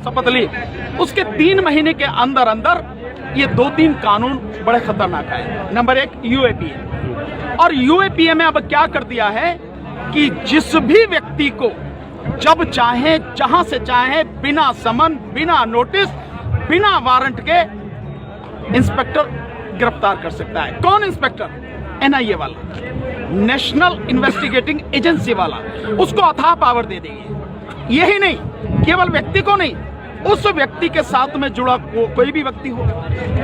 शपथ ली, उसके 3 महीने के अंदर अंदर ये 2-3 कानून बड़े खतरनाक है। नंबर 1 यूएपीए, और यूएपीए में अब क्या कर दिया है कि जिस भी व्यक्ति को जब चाहे जहां से चाहे बिना समन, बिना नोटिस, बिना वारंट के इंस्पेक्टर गिरफ्तार कर सकता है। कौन इंस्पेक्टर? एनआईए वाला, नेशनल इन्वेस्टिगेटिंग एजेंसी वाला, उसको अथाह पावर दे देंगे। यही नहीं, केवल व्यक्ति को नहीं, उस व्यक्ति के साथ में जुड़ा कोई भी व्यक्ति हो,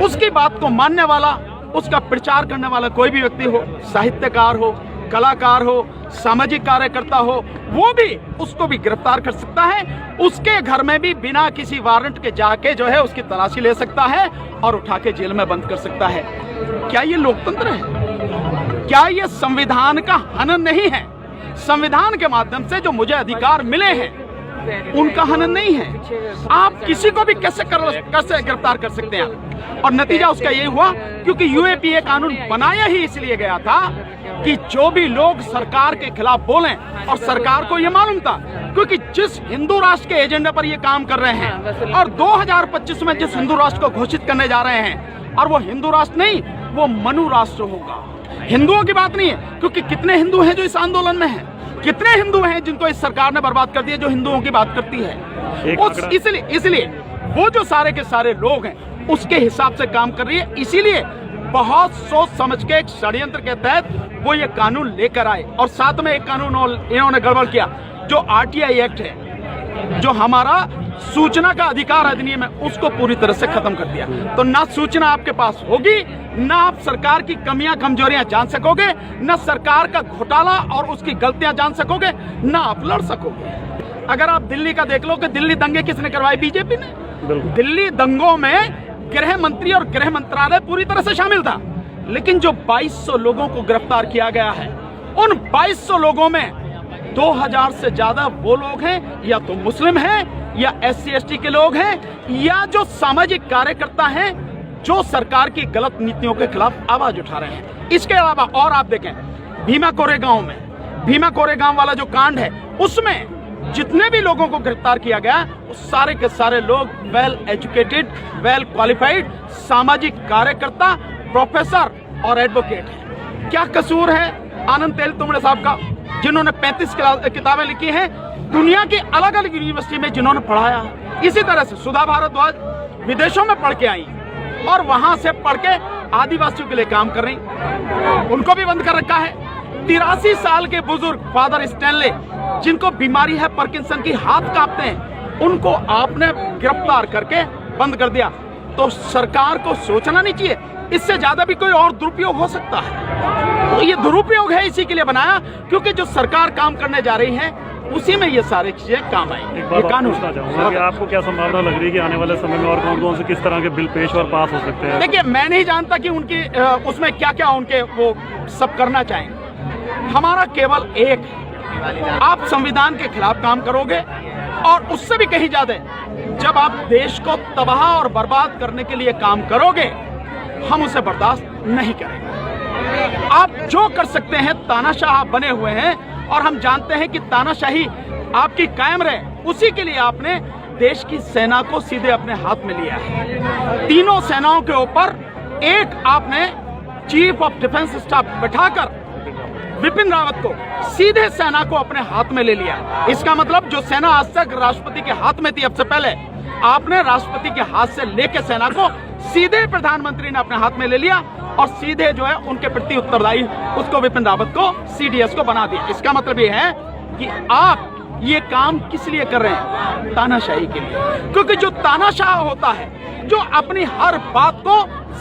उसकी बात को मानने वाला, उसका प्रचार करने वाला कोई भी व्यक्ति हो, साहित्यकार हो, कलाकार हो, सामाजिक कार्यकर्ता हो, वो भी उसको भी गिरफ्तार कर सकता है। उसके घर में भी बिना किसी वारंट के जाके जो है उसकी तलाशी ले सकता है और उठा के जेल में बंद कर सकता है। क्या ये लोकतंत्र है? क्या ये संविधान का हनन नहीं है? संविधान के माध्यम से जो मुझे अधिकार मिले हैं उनका हनन नहीं है। आप किसी को भी कैसे गिरफ्तार कर सकते हैं? और नतीजा उसका यही हुआ क्योंकि यूएपीए कानून बनाया ही इसलिए गया था कि जो भी लोग सरकार के खिलाफ बोलें, और सरकार को यह मालूम था क्योंकि जिस हिंदू राष्ट्र के एजेंडे पर ये काम कर रहे हैं और 2025 में जिस हिंदू राष्ट्र को घोषित करने जा रहे हैं, और वो हिंदू राष्ट्र नहीं, वो मनु राष्ट्र होगा। हिंदुओं की बात नहीं है, क्योंकि कितने हिंदू हैं जो इस आंदोलन में हैं, कितने हिंदू हैं जिनको इस सरकार ने बर्बाद कर दिया जो हिंदुओं की बात करती है। इसलिए वो जो सारे के सारे लोग हैं उसके हिसाब से काम कर रही है। इसीलिए बहुत सोच समझ के एक षड्यंत्र के तहत वो ये कानून लेकर आए, और साथ में एक कानून इन्होंने गड़बड़ किया, जो आरटीआई एक्ट है, जो हमारा सूचना का अधिकार अधिनियम है, उसको पूरी तरह से खत्म कर दिया। तो ना सूचना आपके पास होगी, ना आप सरकार की कमियां कमजोरियां जान सकोगे, ना सरकार का घोटाला और उसकी गलतियां जान सकोगे, ना आप लड़ सकोगे। अगर आप दिल्ली का देख लो कि दिल्ली दंगे किसने करवाए? बीजेपी ने। दिल्ली दंगों में गृह मंत्री और गृह मंत्रालय पूरी तरह से शामिल था, लेकिन जो 2200 लोगों को गिरफ्तार किया गया है, उन 2200 लोगों में 2000 से ज्यादा वो लोग हैं या तो मुस्लिम हैं, या SC/ST के लोग हैं, या जो सामाजिक कार्यकर्ता हैं जो सरकार की गलत नीतियों के खिलाफ आवाज उठा रहे हैं। इसके अलावा और आप देखें, भीमा कोरेगांव वाला जो कांड है, उसमें जितने भी लोगों को गिरफ्तार किया गया, उस सारे के सारे लोग वेल एजुकेटेड, वेल क्वालिफाइड सामाजिक कार्यकर्ता, प्रोफेसर और एडवोकेट हैं। क्या कसूर है आनंद तेलतुंबड़े साहब का, जिन्होंने 35 किताबें लिखी हैं, दुनिया की अलग अलग यूनिवर्सिटी में जिन्होंने पढ़ाया है। इसी तरह से सुधा भारद्वाज विदेशों में पढ़ के आई और वहां से पढ़ के आदिवासियों के लिए काम कर रही, उनको भी बंद कर रखा है। 83 साल के बुजुर्ग फादर स्टैनले, जिनको बीमारी है पार्किंसन की, हाथ कांपते हैं, उनको आपने गिरफ्तार करके बंद कर दिया। तो सरकार को सोचना नहीं चाहिए, इससे ज्यादा भी कोई और दुरुपयोग हो सकता है। तो ये दुरुपयोग है, इसी के लिए बनाया क्योंकि जो सरकार काम करने जा रही है उसी में ये सारी चीजें काम आएंगी। एक बात पूछना चाहूंगा कि आपको क्या संभावना लग रही है कि आने वाले समय में और कौन से किस तरह के बिल पेश और पास हो सकते हैं? देखिए, मैं नहीं जानता कि उनकी उसमें क्या क्या उनके वो सब करना चाहेंगे। हमारा केवल एक है, आप संविधान के खिलाफ काम करोगे, और उससे भी कहीं ज्यादा जब आप देश को तबाह और बर्बाद करने के लिए काम करोगे, हम उसे बर्दाश्त नहीं करेंगे। आप जो कर सकते हैं, तानाशाह बने हुए हैं, और हम जानते हैं कि तानाशाही आपकी कायम रहे, उसी के लिए आपने देश की सेना को सीधे अपने हाथ में लिया है। तीनों सेनाओं के ऊपर एक आपने चीफ ऑफ डिफेंस स्टाफ बैठाकर विपिन रावत को सीधे सेना को अपने हाथ में ले लिया। इसका मतलब जो सेना आज तक राष्ट्रपति के हाथ में थी, अब से पहले आपने राष्ट्रपति के हाथ से लेके सेना को सीधे प्रधानमंत्री ने अपने हाथ में ले लिया, और सीधे जो है उनके प्रति उत्तरदायी उसको विपिन रावत को CDS को बना दिया। इसका मतलब ये है कि आप ये काम किस लिए कर रहे हैं? तानाशाही के लिए। क्योंकि जो तानाशाह होता है, जो अपनी हर बात को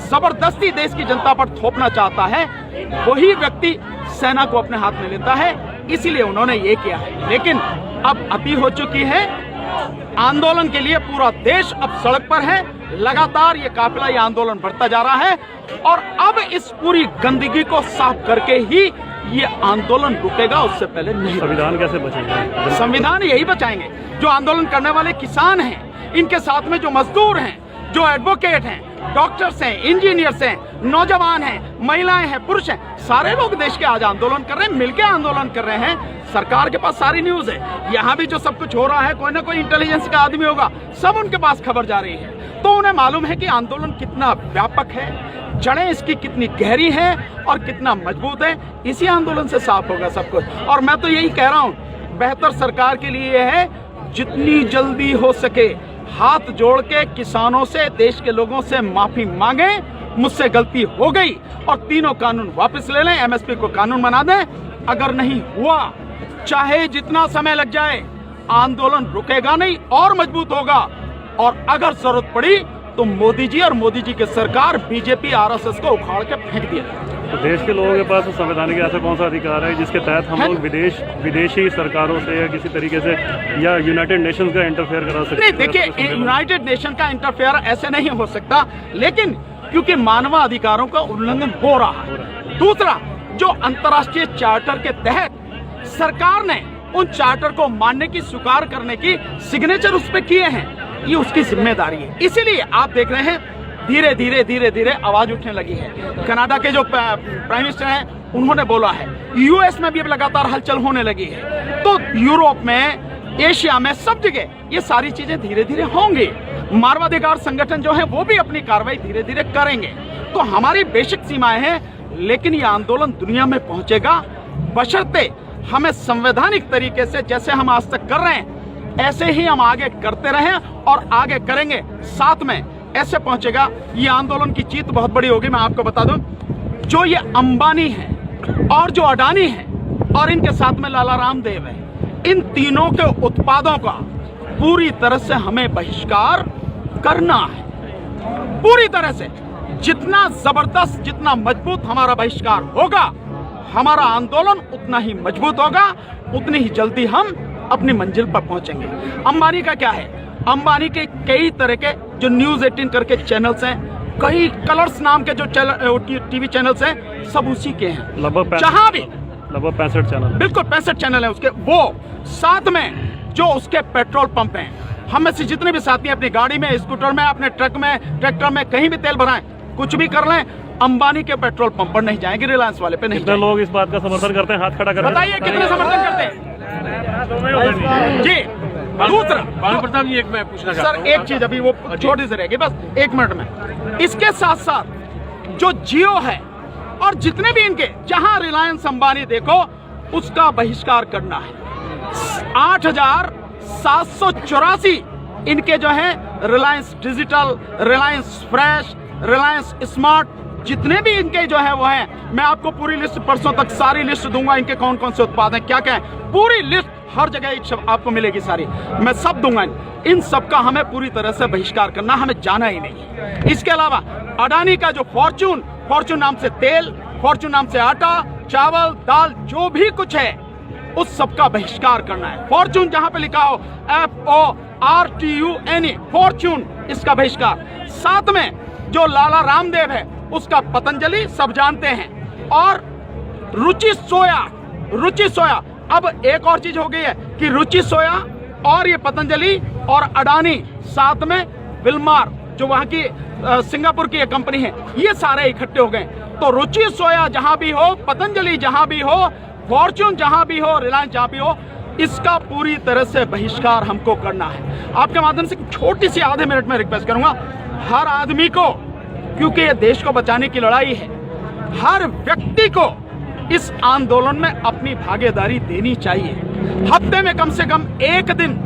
जबरदस्ती देश की जनता पर थोपना चाहता है, वही व्यक्ति सेना को अपने हाथ में लेता है। इसीलिए उन्होंने ये किया है। लेकिन अब अति हो चुकी है, आंदोलन के लिए पूरा देश अब सड़क पर है, लगातार ये काफिला, ये आंदोलन बढ़ता जा रहा है, और अब इस पूरी गंदगी को साफ करके ही ये आंदोलन रुकेगा, उससे पहले नहीं। संविधान कैसे बचेगा? संविधान यही बचाएंगे जो आंदोलन करने वाले किसान हैं, इनके साथ में जो मजदूर हैं, जो एडवोकेट हैं, डॉक्टर्स हैं, इंजीनियर्स हैं, नौजवान हैं, महिलाएं हैं, पुरुष हैं, सारे लोग देश के आज आंदोलन कर रहे हैं, मिलकर आंदोलन कर रहे हैं। सरकार के पास सारी न्यूज है। यहाँ भी जो सब कुछ हो रहा है, कोई ना कोई इंटेलिजेंस का आदमी होगा, सब उनके पास खबर जा रही है। तो उन्हें मालूम है कि आंदोलन कितना व्यापक है, जड़ें इसकी कितनी गहरी हैं और कितना मजबूत है। इसी आंदोलन से साफ होगा सब कुछ। और मैं तो यही कह रहा हूँ, बेहतर सरकार के लिए यह है जितनी जल्दी हो सके हाथ जोड़ के किसानों से, देश के लोगों से माफी मांगे, मुझसे गलती हो गई, और तीनों कानून वापस ले लें, एमएसपी को कानून बना दें। अगर नहीं हुआ, चाहे जितना समय लग जाए, आंदोलन रुकेगा नहीं और मजबूत होगा। और अगर जरूरत पड़ी तो मोदी जी और मोदी जी की सरकार बीजेपी आरएसएस को उखाड़ के फेंक दिया। तो देश के लोगों के पास संवैधानिक ऐसा कौन सा अधिकार है जिसके तहत हम लोग विदेशी सरकारों से या किसी तरीके से या यूनाइटेड नेशंस का इंटरफेयर करा सकते हैं? नहीं, देखिए, यूनाइटेड नेशन का इंटरफेयर ऐसे नहीं हो सकता, लेकिन क्योंकि मानवाधिकारों का उल्लंघन हो रहा है। दूसरा, जो अंतर्राष्ट्रीय चार्टर के तहत सरकार ने उन चार्टर को मानने की, स्वीकार करने की सिग्नेचर उस पर किए हैं, ये उसकी जिम्मेदारी है। इसीलिए आप देख रहे हैं धीरे धीरे आवाज उठने लगी है। कनाडा के जो प्राइम मिनिस्टर हैं, उन्होंने बोला है। यूएस में भी अब लगातार हलचल होने लगी है। तो यूरोप में, एशिया में, सब जगह ये सारी चीजें धीरे धीरे होंगी। मानवाधिकार संगठन जो है वो भी अपनी कार्रवाई धीरे धीरे करेंगे। तो हमारी बेसिक सीमाएं हैं, लेकिन ये आंदोलन दुनिया में पहुंचेगा, बशर्ते हमें संवैधानिक तरीके से, जैसे हम आज तक कर रहे हैं, ऐसे ही हम आगे करते रहें और आगे करेंगे। साथ में ऐसे पहुंचेगा, ये आंदोलन की जीत बहुत बड़ी होगी। मैं आपको बता दूं, जो ये अंबानी है और जो अडानी है और इनके साथ में लाला रामदेव है, इन तीनों के उत्पादों का पूरी तरह से हमें बहिष्कार करना है, पूरी तरह से। जितना जबरदस्त, जितना मजबूत हमारा बहिष्कार होगा, हमारा आंदोलन उतना ही मजबूत होगा, उतनी ही जल्दी हम अपनी मंजिल पर पहुंचेंगे। अंबानी का क्या है? अंबानी के कई तरह के जो न्यूज 18 करके चैनल्स हैं, कई कलर्स नाम के जो टीवी चैनल्स हैं, सब उसी के हैं। लगभग जहां भी लगभग 65 चैनल, बिल्कुल 65 चैनल है उसके। वो साथ में जो उसके पेट्रोल पंप हैं, हम में से जितने भी साथी अपनी गाड़ी में, स्कूटर में, अपने ट्रक में, ट्रैक्टर में, कहीं भी तेल भराएं, कुछ भी कर लें, अंबानी के पेट्रोल पंप पर नहीं जाएंगे, रिलायंस वाले पे नहीं। कितने लोग इस बात का समर्थन करते हैं? हाथ खड़ा करें। बताइए कितने समर्थन करते हैं जी? दूसरा, प्रताप जी, एक मैं पूछना सर, एक चीज अभी वो छोटी सी रहेगी, बस 1 मिनट में। इसके साथ साथ जो जियो है और जितने भी इनके, जहां रिलायंस अंबानी देखो, उसका बहिष्कार करना है। 8,784 इनके जो है Reliance digital, Reliance fresh, Reliance smart, जितने भी इनके जो है वो हैं। मैं आपको पूरी लिस्ट परसों तक सारी लिस्ट दूंगा, इनके कौन कौन से उत्पाद हैं, क्या क्या है, पूरी लिस्ट हर जगह आपको मिलेगी सारी, मैं सब दूंगा। इन सब का हमें पूरी तरह से बहिष्कार करना, हमें जाना ही नहीं। इसके अलावा अडानी का जो फॉर्च्यून नाम से तेल, फॉर्च्यून नाम से आटा, चावल, दाल, जो भी कुछ है, उस सब का बहिष्कार करना है। फॉर्च्यून जहां पे लिखा हो FORTUNE, फॉर्च्यून, इसका बहिष्कार। साथ में जो लाला रामदेव है, उसका पतंजलि, सब जानते हैं। और रुचि सोया, अब एक और चीज हो गई है कि रुचि सोया और ये पतंजलि और अडानी, साथ में विलमार, जो वहां की सिंगापुर की एक कंपनी है, ये सारे इकट्ठे हो गए। तो रुचि सोया जहां भी हो, पतंजलि जहां भी हो, फॉर्च्यून जहां भी हो, रिलायंस जहां भी हो, इसका पूरी तरह से बहिष्कार हमको करना है। आपके माध्यम से छोटी सी आधे मिनट में रिक्वेस्ट करूंगा, हर आदमी को, क्योंकि ये देश को बचाने की लड़ाई है, हर व्यक्ति को इस आंदोलन में अपनी भागीदारी देनी चाहिए। हफ्ते में कम से कम 1 दिन,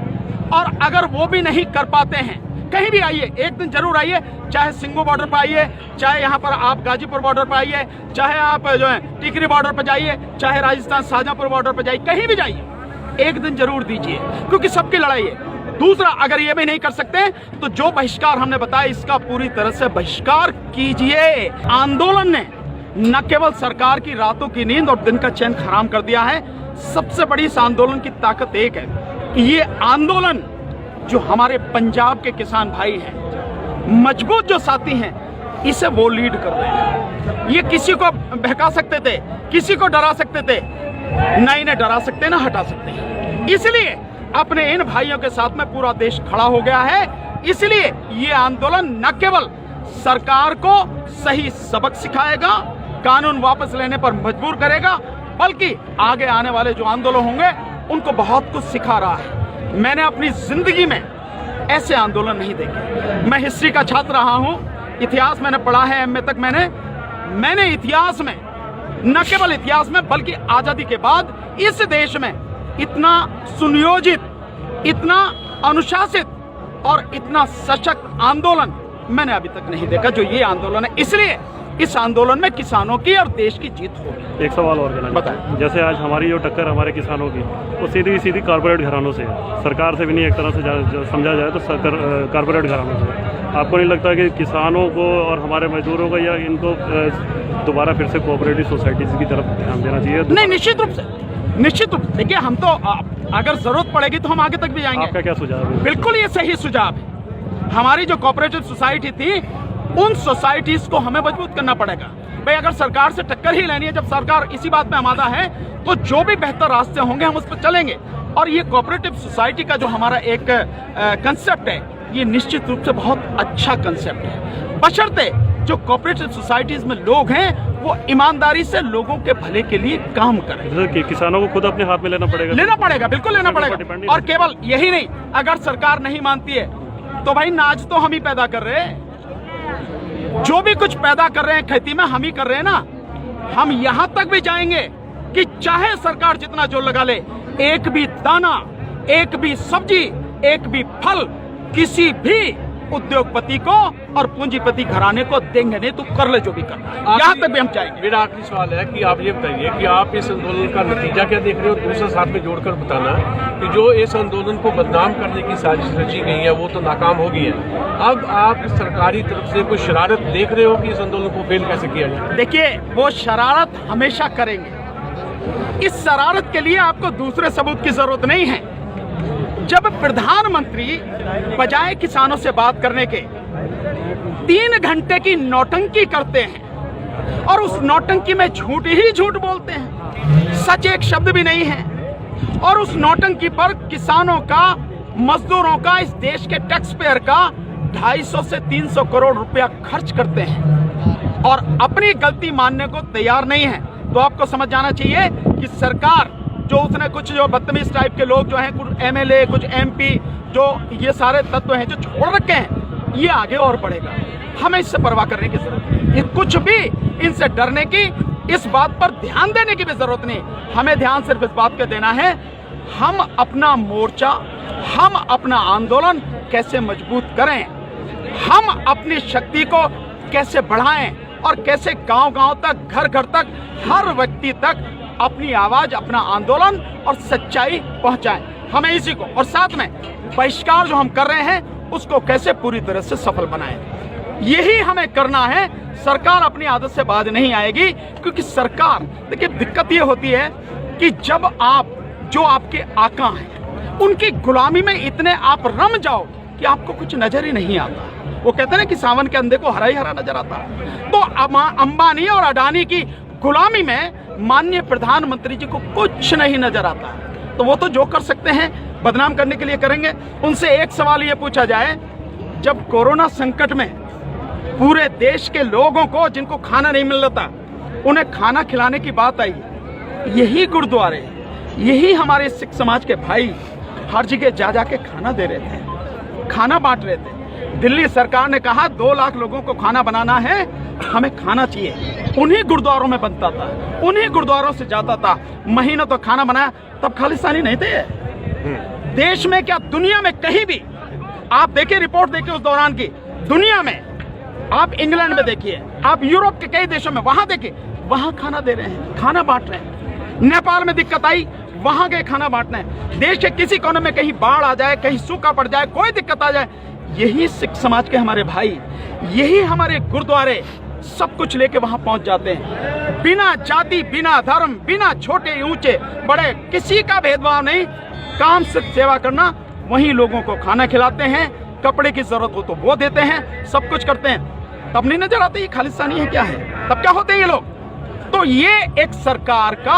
और अगर वो भी नहीं कर पाते हैं, कहीं भी आइए, 1 दिन जरूर आइए, चाहे सिंगू बॉर्डर पर आइए, चाहे यहाँ पर आप गाजीपुर बॉर्डर पर आइए, चाहे आप जो है टिकरी बॉर्डर पर जाइए, चाहे राजस्थान शाहजहांपुर बॉर्डर पर जाइए, कहीं भी जाइए, 1 दिन जरूर दीजिए, क्योंकि सबकी लड़ाई है। दूसरा, अगर ये भी नहीं कर सकते तो जो बहिष्कार हमने बताया, इसका पूरी तरह से बहिष्कार कीजिए। आंदोलन ने न केवल सरकार की रातों की नींद और दिन का चैन हराम कर दिया है, सबसे बड़ी इस आंदोलन की ताकत एक है कि ये आंदोलन जो हमारे पंजाब के किसान भाई हैं, मजबूत जो साथी हैं, इसे वो लीड कर रहे हैं। ये किसी को बहका सकते थे, किसी को डरा सकते थे, ना इन्हें डरा सकते ना हटा सकते। इसलिए अपने इन भाइयों के साथ में पूरा देश खड़ा हो गया है। इसलिए ये आंदोलन न केवल सरकार को सही सबक सिखाएगा, कानून वापस लेने पर मजबूर करेगा, बल्कि आगे आने वाले जो आंदोलन होंगे उनको बहुत कुछ सिखा रहा है। मैंने अपनी जिंदगी में ऐसे आंदोलन नहीं देखे। मैं हिस्ट्री का छात्र रहा हूं, इतिहास मैंने पढ़ा है, एमए तक मैंने इतिहास में, न केवल इतिहास में बल्कि आजादी के बाद इस देश में इतना सुनियोजित, इतना अनुशासित और इतना सशक्त आंदोलन मैंने अभी तक नहीं देखा जो ये आंदोलन है। इसलिए इस आंदोलन में किसानों की और देश की जीत होगी। एक सवाल और करना बताएं। जैसे आज हमारी जो टक्कर हमारे किसानों की वो सीधी कारपोरेट घरानों से है, सरकार से भी नहीं, एक तरह से समझा जाए तो कारपोरेट घरानों से। आपको नहीं लगता कि किसानों को और हमारे मजदूरों को या इनको दोबारा फिर से कोऑपरेटिव सोसाइटीज की तरफ ध्यान देना चाहिए? नहीं, निश्चित रूप से। देखिए, हम तो अगर जरूरत पड़ेगी तो हम आगे तक भी जाएंगे। आपका क्या सुझाव है? बिल्कुल ये सही सुझाव है। हमारी जो कोऑपरेटिव सोसाइटी थी, उन सोसाइटीज को हमें मजबूत करना पड़ेगा। भाई, अगर सरकार से टक्कर ही लेनी है, जब सरकार इसी बात में आमादा है, तो जो भी बेहतर रास्ते होंगे हम उस पर चलेंगे। और ये कोऑपरेटिव सोसाइटी का जो हमारा एक कंसेप्ट है, ये निश्चित रूप से बहुत अच्छा कंसेप्ट है, बशर्ते जो कोऑपरेटिव सोसाइटीज में लोग हैं वो ईमानदारी से लोगों के भले के लिए काम करें। कि किसानों को खुद अपने हाथ में लेना पड़ेगा। बिल्कुल लेना पड़ेगा। और केवल यही नहीं, अगर सरकार नहीं मानती है तो भाई नाज तो हम ही पैदा कर रहे हैं, जो भी कुछ पैदा कर रहे हैं खेती में हम ही कर रहे हैं ना। हम यहां तक भी जाएंगे कि चाहे सरकार जितना जोर लगा ले, एक भी दाना, एक भी सब्जी, एक भी फल किसी भी उद्योगपति को और पूंजीपति घराने को देंगे नहीं। तो कर ले जो भी करना है, यहाँ तक भी हम चाहेंगे। मेरा आखिरी सवाल है कि आप ये बताइए कि आप इस आंदोलन का नतीजा क्या देख रहे हो? दूसरे साथ में जोड़कर बताना कि जो इस आंदोलन को बदनाम करने की साजिश रची गई है वो तो नाकाम हो गई है। अब आप सरकारी तरफ से कोई शरारत देख रहे हो कि इस आंदोलन को फेल कैसे किया जाए? देखिए, वो शरारत हमेशा करेंगे। इस शरारत के लिए आपको दूसरे सबूत की जरूरत नहीं है। जब प्रधानमंत्री बजाय किसानों से बात करने के 3 घंटे की नौटंकी करते हैं और उस नौटंकी में झूठ ही झूठ बोलते हैं, सच एक शब्द भी नहीं है, और उस नौटंकी पर किसानों का, मजदूरों का, इस देश के टैक्स पेयर का 250 से 300 करोड़ रुपया खर्च करते हैं और अपनी गलती मानने को तैयार नहीं है, तो आपको समझ जाना चाहिए कि सरकार जो उसने कुछ जो बदतमीज टाइप के लोग जो हैं, कुछ एमएलए, कुछ एमपी, जो ये सारे तत्व हैं जो छोड़ रखे हैं, ये आगे और बढ़ेगा। हमें इससे परवाह करने की जरूरत नहीं, कुछ भी इनसे डरने की, इस बात पर ध्यान देने की भी जरूरत नहीं। हमें ध्यान सिर्फ इस बात पे देना है, हम अपना मोर्चा, हम अपना आंदोलन कैसे मजबूत करें, हम अपनी शक्ति को कैसे बढ़ाएं और कैसे गांव-गांव तक, घर-घर तक, हर व्यक्ति तक अपनी आवाज, अपना आंदोलन और सच्चाई पहुंचाएं। हमें इसी को, और साथ में बहिष्कार जो हम कर रहे हैं उसको कैसे पूरी तरह से सफल बनाएं, यही हमें करना है। सरकार अपनी आदत से बाज नहीं आएगी, क्योंकि सरकार, देखिए दिक्कत ये होती है कि जब आप, जो आपके आका हैं, उनकी गुलामी में इतने आप रम जाओ कि आपको कुछ नजर ही नहीं आता। वो कहते हैं ना कि सावन के अंधे को हरा ही हरा नजर आता है। तो अंबानी और अडानी की गुलामी में माननीय प्रधानमंत्री जी को कुछ नहीं नजर आता, तो वो तो जो कर सकते हैं बदनाम करने के लिए करेंगे। उनसे एक सवाल ये पूछा जाए, जब कोरोना संकट में पूरे देश के लोगों को, जिनको खाना नहीं मिल रहा था, उन्हें खाना खिलाने की बात आई, यही गुरुद्वारे, यही हमारे सिख समाज के भाई हर जगह जा जाके खाना दे रहे थे, खाना बांट रहे थे। दिल्ली सरकार ने कहा 2 लाख लोगों को खाना बनाना है, हमें खाना चाहिए, उन्हीं गुरुद्वारों में बनता था, उन्हीं गुरुद्वारों से जाता था, महीनों तो खाना बनाया। तब खालिस्तानी नहीं थे देश में, क्या दुनिया में कहीं भी आप देखिए, रिपोर्ट देखिए उस दौरान की, दुनिया में आप इंग्लैंड में देखिए, आप यूरोप के कई देशों में वहां देखिए, वहां खाना दे रहे हैं, खाना बांट रहे हैं। नेपाल में दिक्कत आई, वहां गए खाना बांटने। देश के किसी कोने में कहीं बाढ़ आ जाए, कहीं सूखा पड़ जाए, कोई दिक्कत आ जाए, यही सिख समाज के हमारे भाई, यही हमारे गुरुद्वारे सब कुछ लेके वहां पहुंच जाते हैं, बिना जाति, बिना धर्म, बिना छोटे ऊंचे बड़े, किसी का भेदभाव नहीं, काम सिर्फ सेवा करना। वहीं लोगों को खाना खिलाते हैं, कपड़े की जरूरत हो तो वो देते हैं, सब कुछ करते हैं। तब नहीं नजर आते ये खालिस्तानी है क्या है, तब क्या होते हैं ये लोग। तो ये एक सरकार का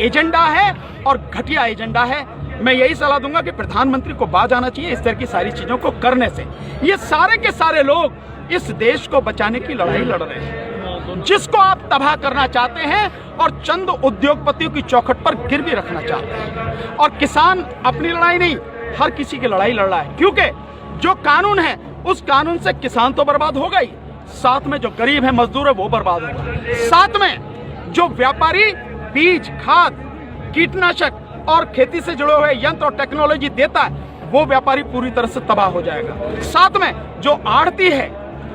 एजेंडा है और घटिया एजेंडा है। मैं यही सलाह दूंगा कि प्रधानमंत्री को बाज आना चाहिए इस तरह की सारी चीजों को करने से। ये सारे के सारे लोग इस देश को बचाने की लड़ाई लड़ रहे हैं, जिसको आप तबाह करना चाहते हैं और चंद उद्योगपतियों की चौखट पर गिरवी रखना चाहते हैं। और किसान अपनी लड़ाई नहीं, हर किसी की लड़ाई लड़ रहा है, क्योंकि जो कानून है उस कानून से किसान तो बर्बाद होगा ही, साथ में जो गरीब है, मजदूर है, वो बर्बाद होगा। साथ में जो व्यापारी बीज, खाद, कीटनाशक और खेती से जुड़े हुए यंत्र और टेक्नोलॉजी देता है, वो व्यापारी पूरी तरह से तबाह हो जाएगा। साथ में जो आड़ती है,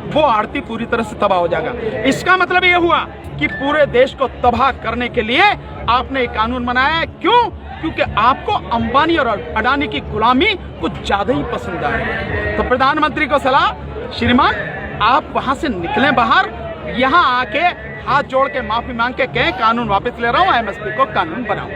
वो आड़ती पूरी तरह से तबाह हो जाएगा। इसका मतलब ये हुआ कि पूरे देश को तबाह करने के लिए आपने एक कानून बनाया है। क्यों? क्योंकि आपको अंबानी और अडानी की गुलामी कुछ ज्यादा ही पसंद है। तो प्रधानमंत्री को सलाह, श्रीमान आप वहां से निकलें बाहर, यहाँ आके हाथ जोड़ के माफी मांग के कहें कानून वापस ले रहा हूँ, एमएसपी को कानून बनाओ।